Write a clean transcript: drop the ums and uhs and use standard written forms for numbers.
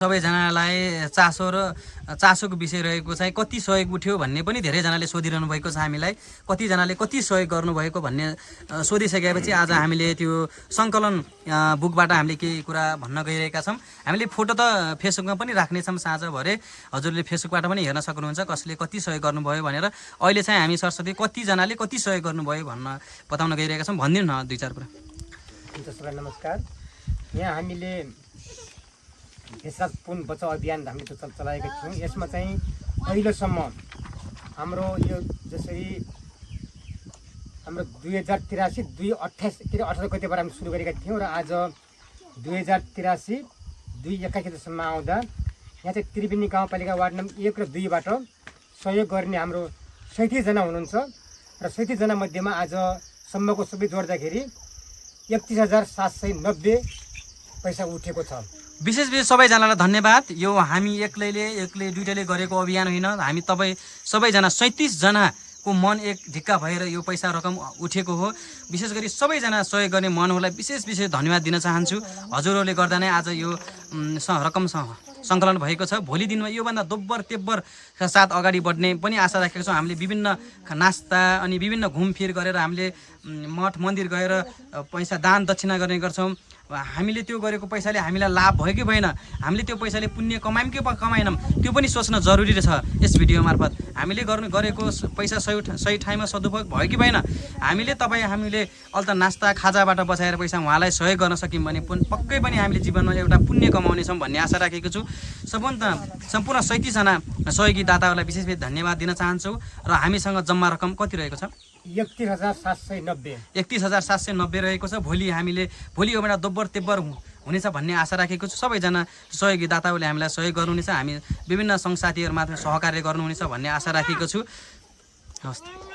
सबैजनालाई चासोको विषय रहेको चाहिँ कति सहयोग उठ्यो भन्ने पनि धेरैजनाले सोधिरहनु भएको छ हामीलाई। कतिजनाले कति सहयोग गर्नुभएको भन्ने सोधिसकेपछि आज हामीले त्यो सङ्कलन बुकबाट हामीले केही कुरा भन्न गइरहेका छौँ। हामीले फोटो त फेसबुकमा पनि राख्नेछौँ साँझ भरे, हजुरले फेसबुकबाट पनि हेर्न सक्नुहुन्छ कसले कति सहयोग गर्नुभयो भनेर। अहिले चाहिँ हामी सरस्वती कतिजनाले कति सहयोग गर्नुभयो भन्न बताउन गइरहेका छौँ। भनिदिनु न दुई चार कुरा। हुन्छ, सबैलाई नमस्कार। यहाँ हामीले देशराज पुन बचाउ अभियान हामीले चलाएका थियौँ। यसमा चाहिँ अहिलेसम्म हाम्रो यो जसरी हाम्रो 2083 2028 गतिबाट हामी सुरु गरेका थियौँ र आज 2083 2081 आउँदा यहाँ चाहिँ त्रिवेणी गाउँपालिका वार्ड नम्बर 1 र 2बाट सहयोग गर्ने हाम्रो 37 जना हुनुहुन्छ र 37 जना मध्येमा आजसम्मको सबै जोड्दाखेरि 31,790 पैसा उठेको छ। विशेष सबैजनालाई धन्यवाद। यो हामी एक्लै दुइटैले गरेको अभियान होइन, हामी तपाईँ सबैजना 37 जनाको मन एक ढिक्का भएर यो पैसा रकम उठेको हो। विशेष गरी सबैजना सहयोग गर्ने मनहरूलाई विशेष धन्यवाद दिन चाहन्छु। हजुरहरूले गर्दा नै आज यो रकम सङ्कलन भएको छ। भोलि दिनमा योभन्दा दोब्बर तेब्बर साथ अगाडि बढ्ने पनि आशा राखेका छौँ। हामीले विभिन्न नास्ता अनि विभिन्न घुमफिर गरेर हामीले मठ मन्दिर गएर पैसा दान दक्षिणा गर्ने गर्छौँ। हामीले त्यो गरेको पैसाले हामीलाई लाभ भयो कि भएन, हामीले त्यो पैसाले पुण्य कमायौँ कि कमाएनौँ, त्यो पनि सोच्न जरुरी छ। यस भिडियो मार्फत हामीले गरेको पैसा सही ठाउँमा सदुपयोग भयो कि भएन, हामीले अहिले त नास्ता खाजाबाट बचाएर पैसा उहाँलाई सहयोग गर्न सक्यौँ भने पक्कै पनि हामीले जीवनमा एउटा पुण्य कमाउनेछौँ भन्ने आशा राखेको छु। सम्पूर्ण 37 जना सहयोगी दाताहरूलाई विशेष धन्यवाद दिन चाहन्छु। र हामीसँग जम्मा रकम कति रहेको छ? 31,790 रहेको छ। भोलि योभन्दा दोब्बर तेब्बर हुनेछ भन्ने आशा राखेको छु। सबैजना सहयोगी दाताहरूले हामीलाई सहयोग गर्नुहुनेछ, हामी विभिन्न सङ्घ साथीहरूमा सहकार्य गर्नुहुनेछ भन्ने आशा राखेको छु। हवस्।